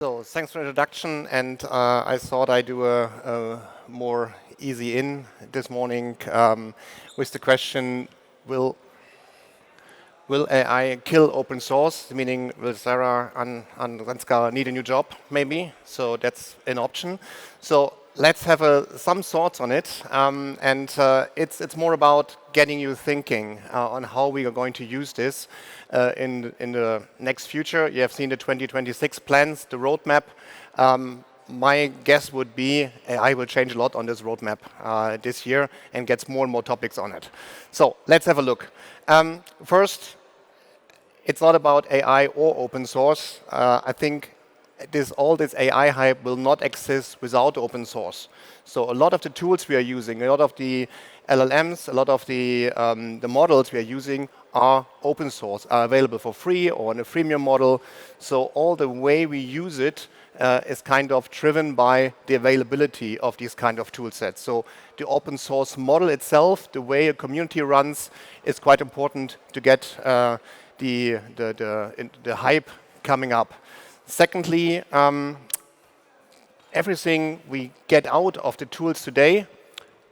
So thanks for the introduction, and I thought I'd do a more easy in this morning with the question: Will AI kill open source? Meaning, will Sarah and Renska need a new job? Maybe. So that's an option. So let's have some thoughts on it, and it's more about getting you thinking on how we are going to use this in the next future. You have seen the 2026 plans, the roadmap. My guess would be AI will change a lot on this roadmap this year and gets more and more topics on it. So let's have a look. First, it's not about AI or open source. I think all this AI hype will not exist without open source. So a lot of the tools we are using, a lot of the LLMs, a lot of the models we are using are open source, are available for free or in a freemium model. So all the way we use it is kind of driven by the availability of these kind of tool sets. So the open source model itself, the way a community runs, is quite important to get the hype coming up. Secondly, everything we get out of the tools today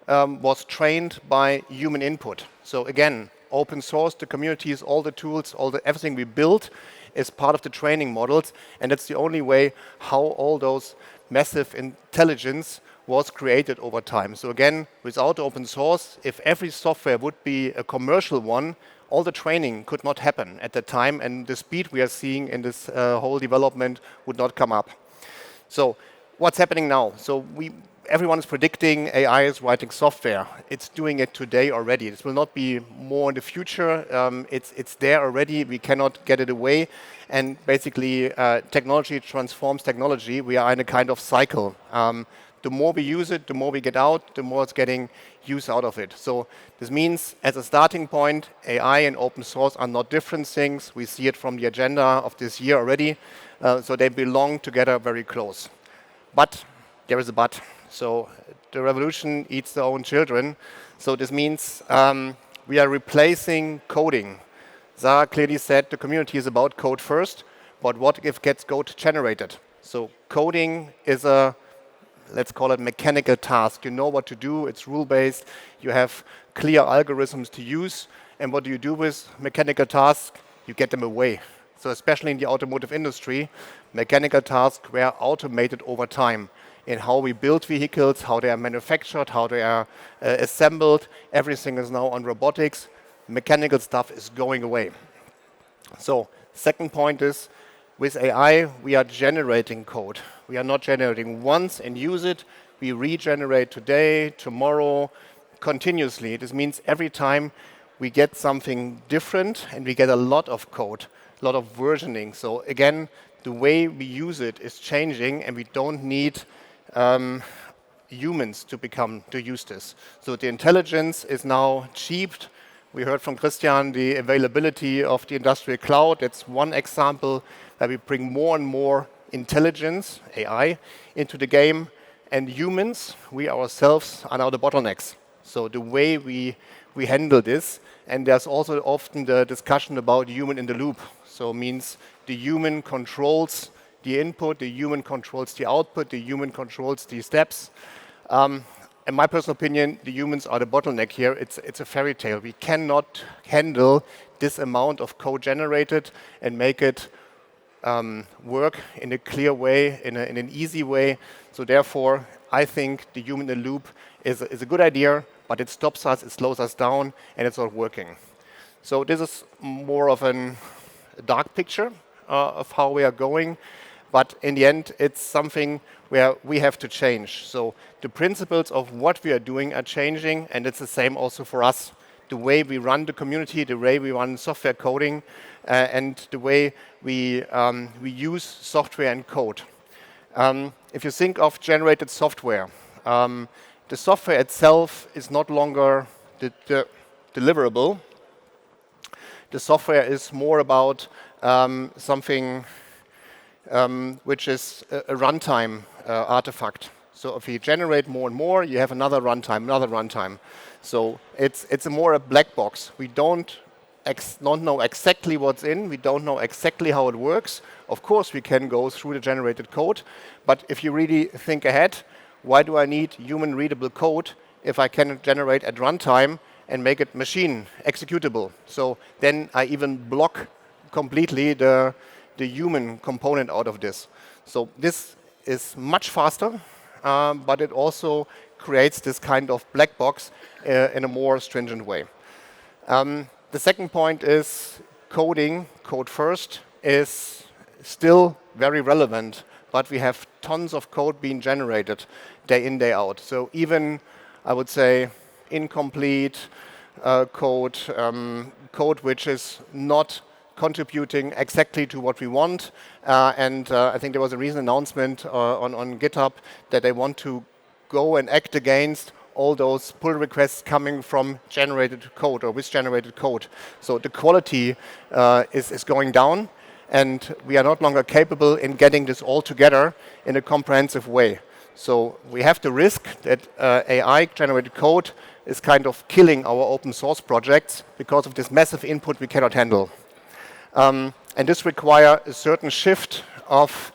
was trained by human input. So again, open source, the communities, all the tools, everything we build is part of the training models, and that's the only way how all those massive intelligence was created over time. So again, without open source, if every software would be a commercial one, all the training could not happen at the time, and the speed we are seeing in this whole development would not come up. So what's happening now? So everyone is predicting AI is writing software. It's doing it today already. This will not be more in the future. It's there already. We cannot get it away. And basically, technology transforms technology. We are in a kind of cycle. The more we use it, the more we get out, the more it's getting use out of it. So this means, as a starting point, AI and open source are not different things. We see it from the agenda of this year already. So they belong together very close. But there is a but. So the revolution eats their own children. So this means we are replacing coding. Zara clearly said the community is about code first, but what if it gets code generated? So coding is a, let's call it, mechanical task. You know what to do, it's rule-based, you have clear algorithms to use, and what do you do with mechanical tasks? You get them away. So especially in the automotive industry, mechanical tasks were automated over time in how we build vehicles, how they are manufactured, how they are assembled. Everything is now on robotics. Mechanical stuff is going away. So second point is, with AI, we are generating code. We are not generating once and use it. We regenerate today, tomorrow, continuously. This means every time we get something different and we get a lot of code, a lot of versioning. So again, the way we use it is changing, and we don't need humans to use this. So the intelligence is now cheap. We heard from Christian the availability of the industrial cloud. That's one example that we bring more and more intelligence, AI, into the game. And humans, we ourselves, are now the bottlenecks. So the way we handle this, and there's also often the discussion about human in the loop. So it means the human controls the input, the human controls the output, the human controls the steps. In my personal opinion, the humans are the bottleneck here. It's a fairy tale. We cannot handle this amount of code generated and make it work in a clear way, in an easy way. So therefore, I think the human in the loop is a good idea, but it stops us, it slows us down, and it's not working. So this is more of a dark picture of how we are going. But in the end, it's something where we have to change. So the principles of what we are doing are changing, and it's the same also for us. The way we run the community, the way we run software coding, and the way we use software and code. If you think of generated software, the software itself is not longer the deliverable. The software is more about something which is a runtime artifact. So if you generate more and more, you have another runtime. So it's more a black box. We don't don't know exactly what's in, we don't know exactly how it works, of course we can go through the generated code, but if you really think ahead, why do I need human readable code if I can generate at runtime and make it machine executable? So then I even block completely the human component out of this. So this is much faster, but it also creates this kind of black box in a more stringent way. The second point is code first, is still very relevant, but we have tons of code being generated day in, day out. So even, I would say, incomplete code, code which is not contributing exactly to what we want. I think there was a recent announcement on GitHub that they want to go and act against all those pull requests coming from generated code or with generated code. So the quality is going down, and we are not longer capable in getting this all together in a comprehensive way. So we have the risk that AI-generated code is kind of killing our open source projects because of this massive input we cannot handle. And this requires a certain shift of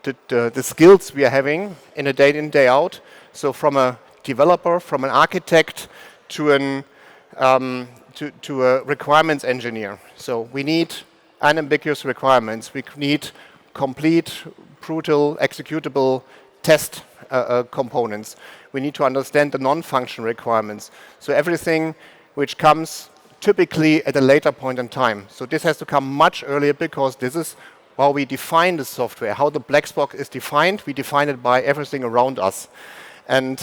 the skills we are having in a day in, day out. So from a developer, from an architect to a requirements engineer. So we need unambiguous requirements. We need complete, brutal, executable test components. We need to understand the non-function requirements. So everything which comes typically at a later point in time. So this has to come much earlier because this is how we define the software, how the black box is defined. We define it by everything around us. And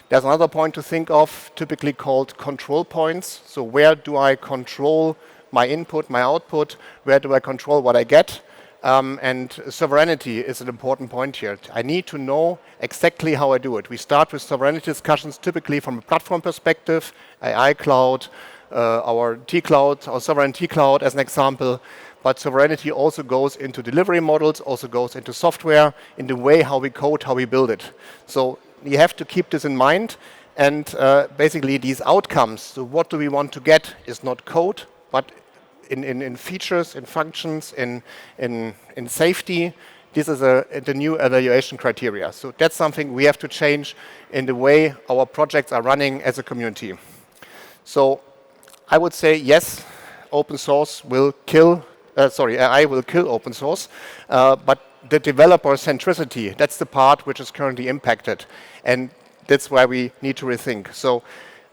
there's another point to think of, typically called control points. So where do I control my input, my output? Where do I control what I get? And sovereignty is an important point here. I need to know exactly how I do it. We start with sovereignty discussions typically from a platform perspective, AI cloud, our T-cloud, our sovereign T-cloud as an example. But sovereignty also goes into delivery models, also goes into software, in the way how we code, how we build it. So you have to keep this in mind. And basically these outcomes, so what do we want to get, is not code, but in features, in functions, in safety. This is the new evaluation criteria. So that's something we have to change in the way our projects are running as a community. So I would say yes, open source will kill, AI will kill open source, but the developer centricity, that's the part which is currently impacted. And that's why we need to rethink. So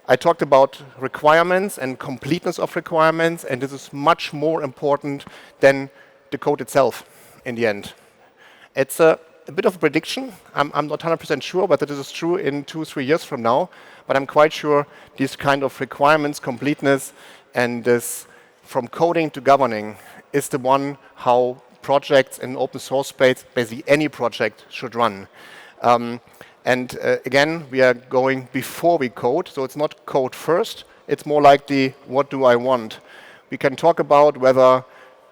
I talked about requirements and completeness of requirements, and this is much more important than the code itself in the end. It's a bit of a prediction. I'm not 100% sure whether this is true in 2-3 years from now, but I'm quite sure these kind of requirements, completeness, and this from coding to governing is the one how projects in open source space, basically any project, should run. Again, we are going before we code, so it's not code first, it's more like the what do I want. We can talk about whether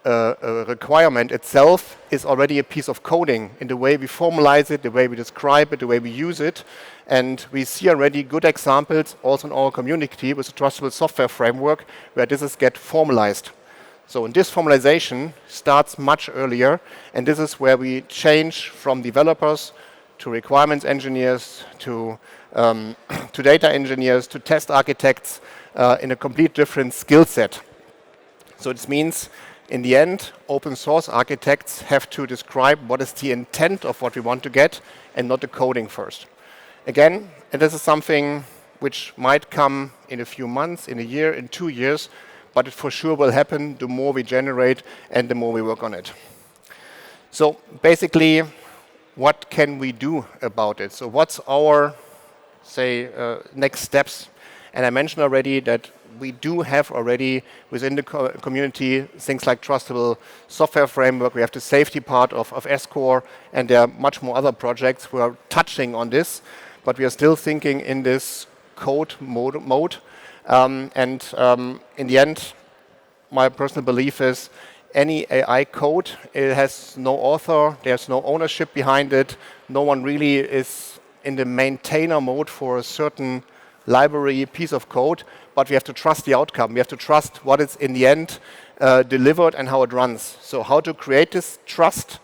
a requirement itself is already a piece of coding in the way we formalize it, the way we describe it, the way we use it. And we see already good examples also in our community with the trustable software framework where this is get formalized. So this formalization starts much earlier, and this is where we change from developers to requirements engineers, to data engineers, to test architects in a complete different skill set. So this means, in the end, open source architects have to describe what is the intent of what we want to get and not the coding first. Again, and this is something which might come in a few months, in a year, in 2 years, but it for sure will happen the more we generate and the more we work on it. So basically, what can we do about it? So what's our, next steps? And I mentioned already that we do have already within the community things like trustable software framework. We have the safety part of SCORE, and there are much more other projects who are touching on this, but we are still thinking in this code mode. In the end, my personal belief is any AI code, it has no author, there's no ownership behind it, no one really is in the maintainer mode for a certain library piece of code, but we have to trust the outcome. We have to trust what is in the end delivered and how it runs. So how to create this trust?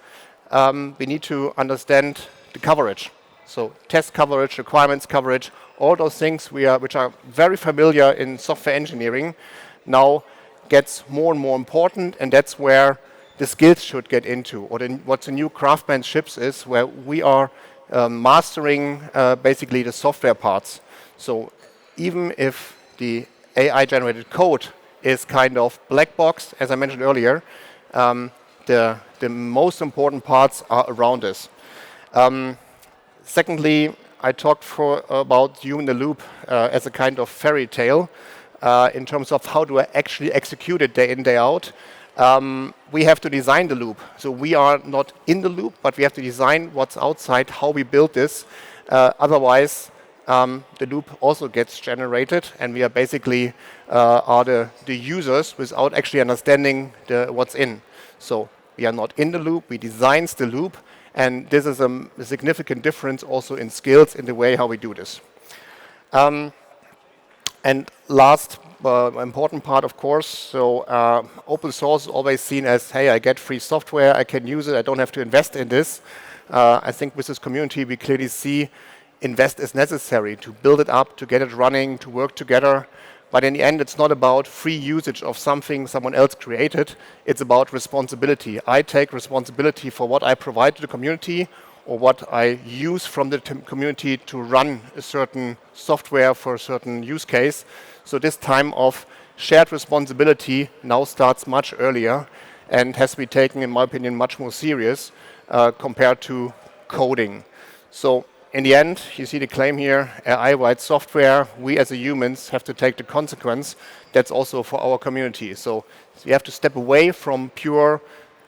We need to understand the coverage. So test coverage, requirements coverage, all those things which are very familiar in software engineering now gets more and more important, and that's where the skills should get into, or what the new craftsmanship is, where we are mastering basically the software parts. So even if the AI-generated code is kind of black box, as I mentioned earlier, the most important parts are around us. Secondly, I talked about you in the loop as a kind of fairy tale in terms of how do I actually execute it day in, day out. We have to design the loop. So we are not in the loop, but we have to design what's outside, how we build this. Otherwise, the loop also gets generated, and we are basically are the users without actually understanding what's in. So we are not in the loop, we design the loop, and this is a significant difference also in skills in the way how we do this. And last important part, of course, so open source is always seen as, hey, I get free software, I can use it, I don't have to invest in this. I think with this community we clearly see invest is necessary to build it up, to get it running, to work together. But in the end, it's not about free usage of something someone else created. It's about responsibility. I take responsibility for what I provide to the community or what I use from the community to run a certain software for a certain use case. So this time of shared responsibility now starts much earlier and has to be taken, in my opinion, much more serious compared to coding. So in the end, you see the claim here, AI writes software, we as humans have to take the consequence. That's also for our community. So we have to step away from pure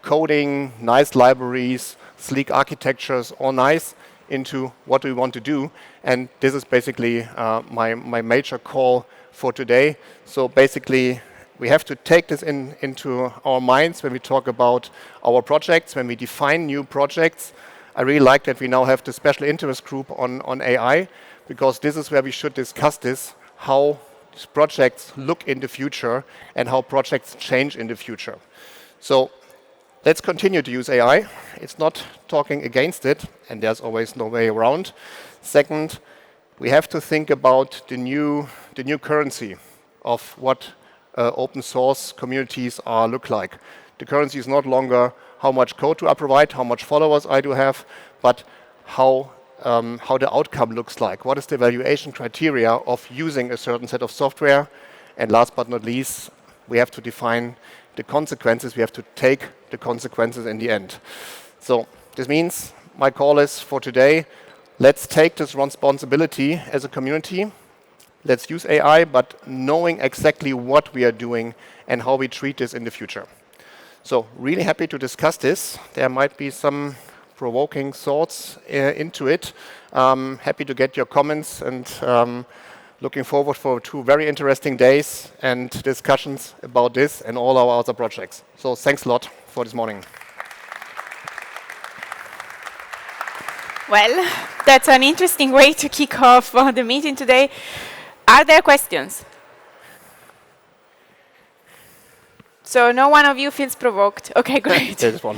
coding, nice libraries, sleek architectures, all nice, into what we want to do. And this is basically my major call for today. So basically, we have to take this into our minds when we talk about our projects, when we define new projects. I really like that we now have the special interest group on AI, because this is where we should discuss this, how these projects look in the future and how projects change in the future. So let's continue to use AI. It's not talking against it, and there's always no way around. Second, we have to think about the new currency of what open source communities look like. The currency is not longer how much code do I provide, how much followers I do have, but how the outcome looks like. What is the evaluation criteria of using a certain set of software? And last but not least, we have to define the consequences. We have to take the consequences in the end. So this means my call is for today, let's take this responsibility as a community. Let's use AI, but knowing exactly what we are doing and how we treat this in the future. So really happy to discuss this. There might be some provoking thoughts into it. Happy to get your comments, and looking forward for 2 very interesting days and discussions about this and all our other projects. So thanks a lot for this morning. Well, that's an interesting way to kick off the meeting today. Are there questions? So no one of you feels provoked. Okay, great. There's one.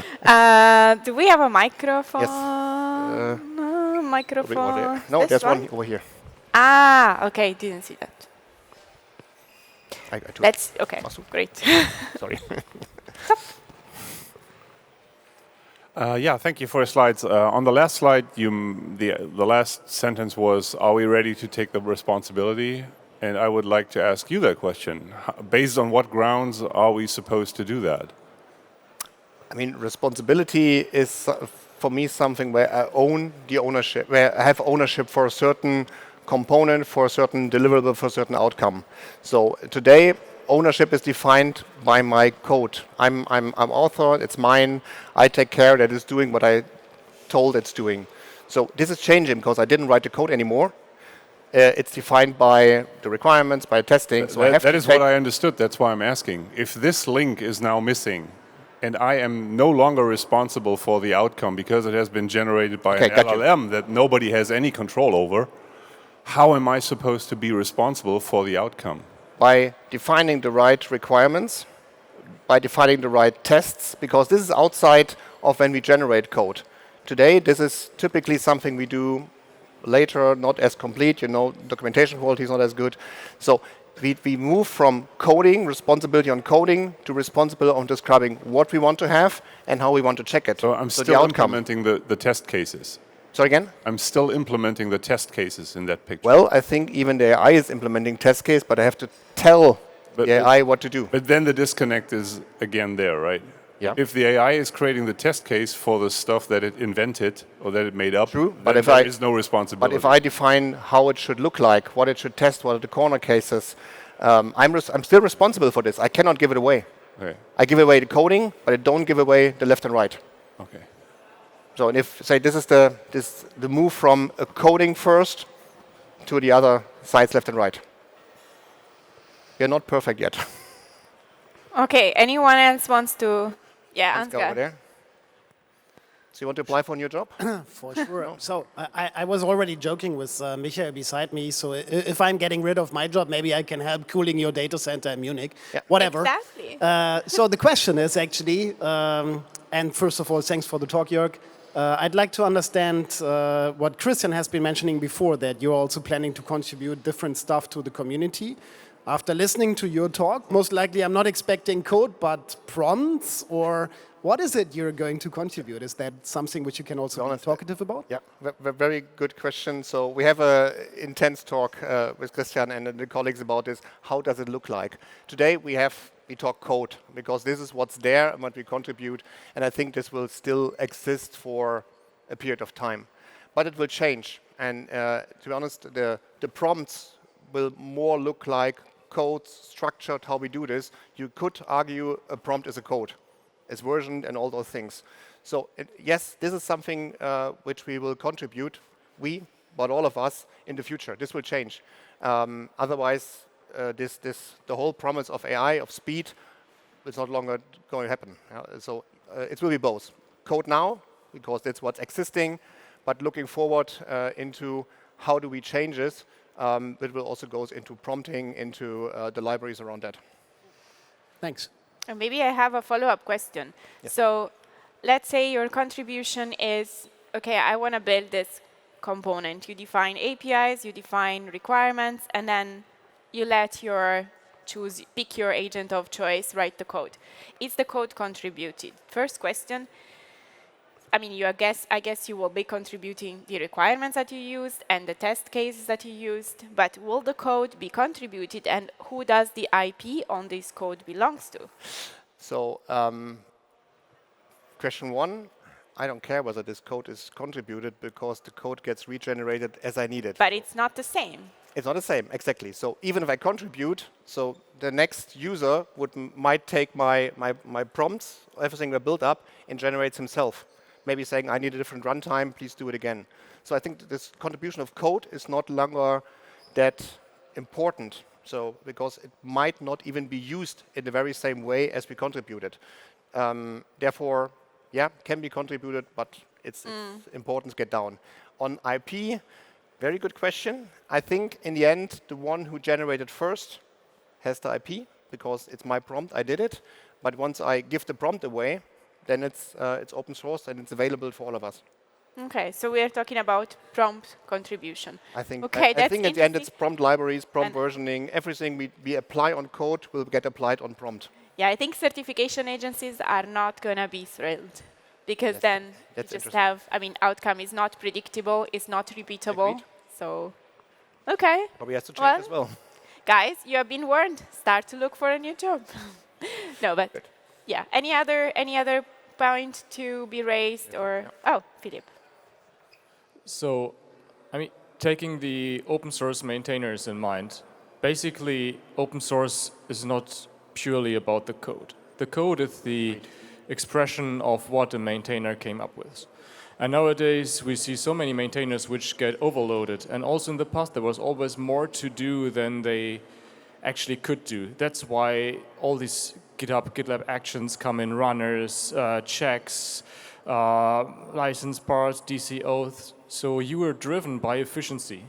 Do we have a microphone? Yes. Microphone. No, there's one over here. Ah, okay, didn't see that. I took Let's, okay, great. Sorry. Yeah, thank you for your slides. On the last slide, the last sentence was, are we ready to take the responsibility? And I would like to ask you that question. Based on what grounds are we supposed to do that? I mean, responsibility is, for me, something where I own the ownership, where I have ownership for a certain component, for a certain deliverable, for a certain outcome. So today, ownership is defined by my code. I'm author, it's mine, I take care that it's doing what I told it's doing. So this is changing because I didn't write the code anymore. It's defined by the requirements, by testing. So that is what I understood. That's why I'm asking. If this link is now missing, and I am no longer responsible for the outcome because it has been generated by an LLM that nobody has any control over, how am I supposed to be responsible for the outcome? by defining the right requirements, by defining the right tests, because this is outside of when we generate code. Today, this is typically something we do later, not as complete, documentation quality is not as good. So we move from coding, responsibility on coding, to responsibility on describing what we want to have and how we want to check it. So I'm the still outcome. implementing the test cases. Sorry again? I'm still implementing the test cases in that picture. Well, I think even the AI is implementing test case, but I have to tell the AI what to do. But then the disconnect is again there, right? Yeah. If the AI is creating the test case for the stuff that it invented or that it made up, True, then but if there is no responsibility. But if I define how it should look like, what it should test, what are the corner cases, I'm still responsible for this. I cannot give it away. Okay. I give away the coding, but I don't give away the left and right. Okay. So, and if say this is the move from a coding first to the other sides, left and right. We're not perfect yet. Okay, anyone else wants to? Yeah, Let's go over Ansgar. there. So you want to apply for a new job? For sure. So I was already joking with Michael beside me. So if I'm getting rid of my job, maybe I can help cooling your data center in Munich. Yeah. Whatever. Exactly. So the question is actually, and first of all, thanks for the talk, Jörg. I'd like to understand what Christian has been mentioning before, that you're also planning to contribute different stuff to the community. After listening to your talk, most likely I'm not expecting code, but prompts, or what is it you're going to contribute? Is that something which you can also be talkative about? Yeah, very good question. So we have an intense talk with Christian and the colleagues about this. How does it look like? Today we talk code, because this is what's there and what we contribute, and I think this will still exist for a period of time. But it will change, and to be honest, the prompts will more look like codes, structured, how we do this. You could argue a prompt is a code. It's versioned and all those things. So yes, this is something which we will contribute, but all of us in the future. This will change. Otherwise, the whole promise of AI, of speed, is not longer going to happen. So it will be both. Code now, because that's what's existing, but looking forward into how do we change this, it will also go into prompting, into the libraries around that. Thanks. And maybe I have a follow-up question. Yes. So let's say your contribution is, okay, I want to build this component. You define APIs, you define requirements, and then you let pick your agent of choice, write the code. Is the code contributed? First question. I mean, I guess you will be contributing the requirements that you used and the test cases that you used, but will the code be contributed, and who does the IP on this code belongs to? So question one, I don't care whether this code is contributed, because the code gets regenerated as I need it. But it's not the same. It's not the same, exactly. So even if I contribute, so the next user might take my prompts, everything we built up, and generates himself. Maybe saying, I need a different runtime, please do it again. So I think this contribution of code is not longer that important. So because it might not even be used in the very same way as we contributed. Therefore, yeah, can be contributed, but its importance get down. On IP, very good question. I think in the end, the one who generated first has the IP, because it's my prompt, I did it. But once I give the prompt away, then it's open source and it's available for all of us. Okay, so we are talking about prompt contribution. I think, okay, I think at the end it's prompt libraries, prompt versioning, everything we apply on code will get applied on prompt. Yeah, I think certification agencies are not going to be thrilled, because then you just have, outcome is not predictable, it's not repeatable. Agreed. So, okay. Probably has to change as well. Guys, you have been warned. Start to look for a new job. No, but Good. Yeah. Any other point to be raised, or oh, Philip. So, taking the open source maintainers in mind, basically open source is not purely about the code. The code is the expression of what a maintainer came up with. And nowadays we see so many maintainers which get overloaded, and also in the past there was always more to do than they actually could do. That's why all these GitLab actions come in, runners, checks, license parts, DCOs. So you are driven by efficiency,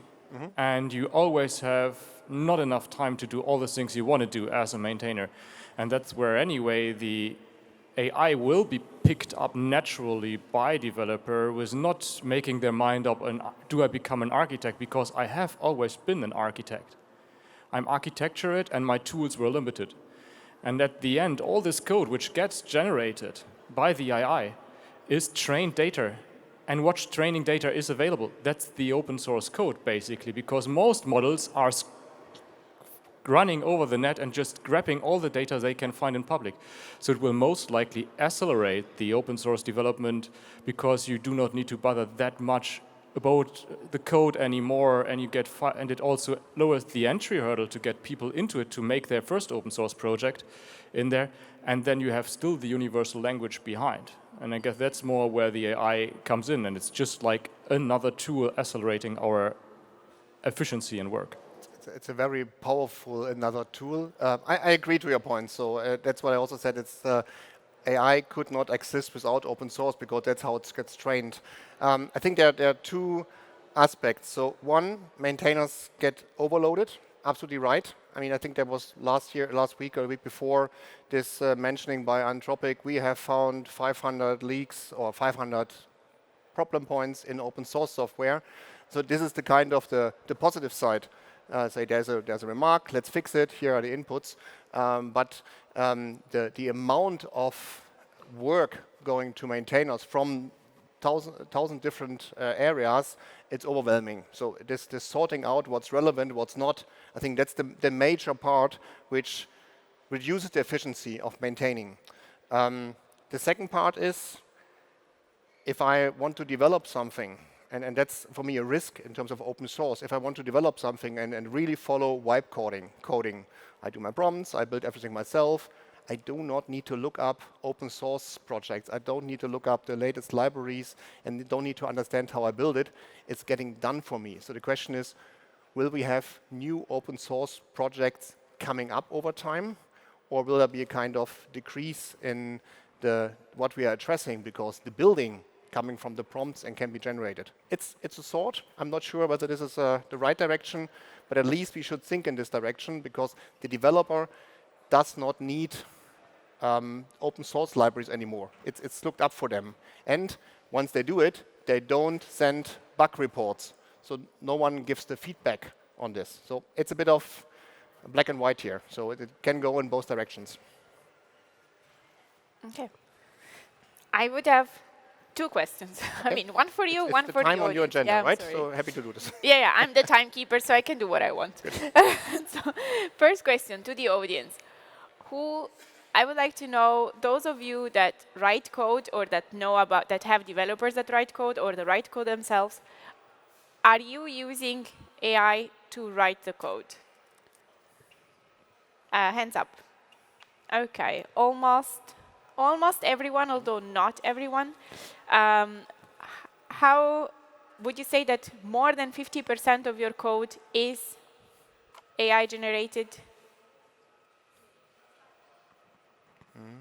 and you always have not enough time to do all the things you want to do as a maintainer. And that's where anyway the AI will be picked up naturally by developer with not making their mind up on, do I become an architect? Because I have always been an architect. I'm architecturate and my tools were limited. And at the end, all this code which gets generated by the AI is trained data. And what training data is available? That's the open source code, basically, because most models are running over the net and just grabbing all the data they can find in public. So it will most likely accelerate the open source development because you do not need to bother that much about the code anymore, and and it also lowers the entry hurdle to get people into it to make their first open source project in there, and then you have still the universal language behind. And I guess that's more where the AI comes in, and it's just like another tool accelerating our efficiency and work. It's a very powerful another tool. I agree to your point. So that's what I also said. It's AI could not exist without open source because that's how it gets trained. I think there are two aspects. So one, maintainers get overloaded. Absolutely right. I mean, I think there was last week or the week before, this mentioning by Anthropic, we have found 500 leaks or 500 problem points in open source software. So this is the kind of the positive side. Say there's a remark, let's fix it, here are the inputs. But the amount of work going to maintainers from thousand different areas, it's overwhelming. So this sorting out what's relevant, what's not, I think that's the major part which reduces the efficiency of maintaining. The second part is, if I want to develop something, and that's for me a risk in terms of open source. If I want to develop something and really follow wipe coding, I do my prompts, I build everything myself. I do not need to look up open source projects. I don't need to look up the latest libraries and don't need to understand how I build it. It's getting done for me. So the question is, will we have new open source projects coming up over time? Or will there be a kind of decrease in what we are addressing because the building coming from the prompts and can be generated? It's a thought. I'm not sure whether this is the right direction, but at least we should think in this direction because the developer does not need open source libraries anymore. It's looked up for them. And once they do it, they don't send bug reports. So no one gives the feedback on this. So it's a bit of black and white here. So it can go in both directions. Okay. I would have two questions. I mean, one for you, one for the audience. Time on your agenda, yeah, right? sorry. So happy to do this. Yeah, I'm the timekeeper, so I can do what I want. So, first question to the audience. I would like to know, those of you that write code or that have developers that write code or that write code themselves, are you using AI to write the code? Hands up. Okay, almost everyone, although not everyone. How would you say that more than 50% of your code is AI generated?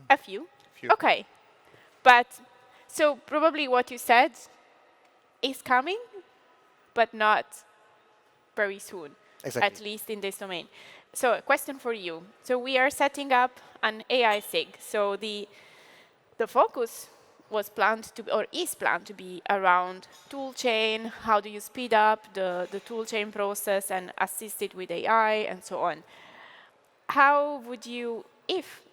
A few. Okay. But so probably what you said is coming, but not very soon, Exactly. at least in this domain. So a question for you. So we are setting up an AI SIG. So the focus was planned to be, or is planned to be, around toolchain. How do you speed up the toolchain process and assist it with AI and so on? How would you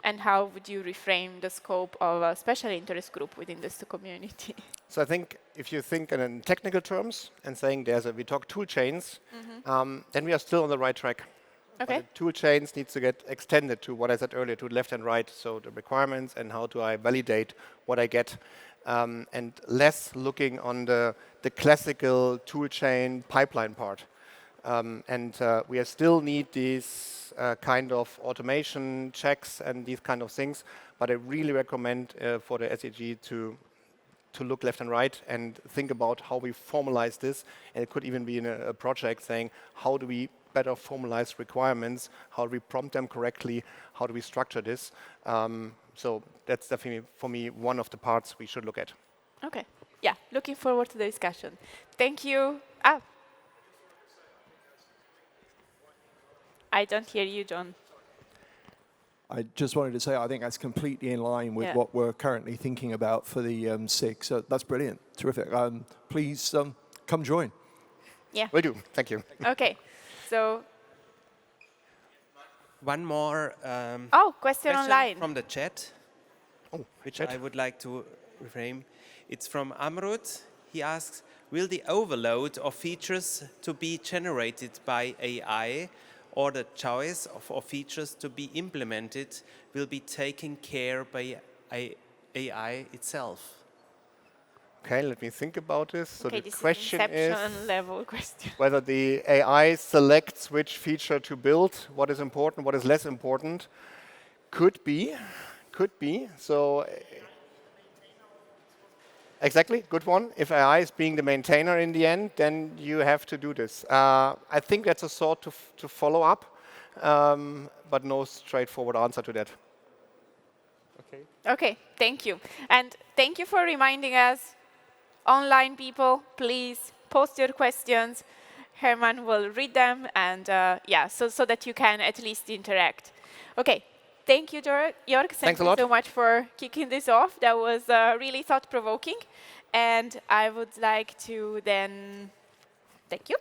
reframe the scope of a special interest group within this community? So I think if you think in technical terms and saying we talk tool chains, then we are still on the right track. Okay. But the tool chains needs to get extended to what I said earlier, to left and right. So the requirements and how do I validate what I get, and less looking on the classical tool chain pipeline part. We still need these kind of automation checks and these kind of things. But I really recommend for the SEG to look left and right and think about how we formalize this. And it could even be in a project saying, how do we better formalize requirements? How do we prompt them correctly? How do we structure this? So that's definitely, for me, one of the parts we should look at. Okay. Yeah, looking forward to the discussion. Thank you. I don't hear you, John. I just wanted to say I think that's completely in line with what we're currently thinking about for the SIG. So that's brilliant, terrific. Please come join. Yeah. Will do. Thank you. Okay. So. One more question online from the chat, which I would like to reframe. It's from Amrut. He asks, will the overload of features to be generated by AI or the choice of features to be implemented will be taken care by AI itself? Okay, let me think about this. So okay, the this question is is level question. whether the AI selects which feature to build, what is important, what is less important. Could be. So exactly, good one. If AI is being the maintainer in the end, then you have to do this. I think that's a sort to follow up, but no straightforward answer to that. Okay, thank you. And thank you for reminding us, online people, please post your questions. Herman will read them, and so that you can at least interact. Okay, thank you, Jörg. Thank you so much for kicking this off. That was really thought-provoking. And I would like to then thank you.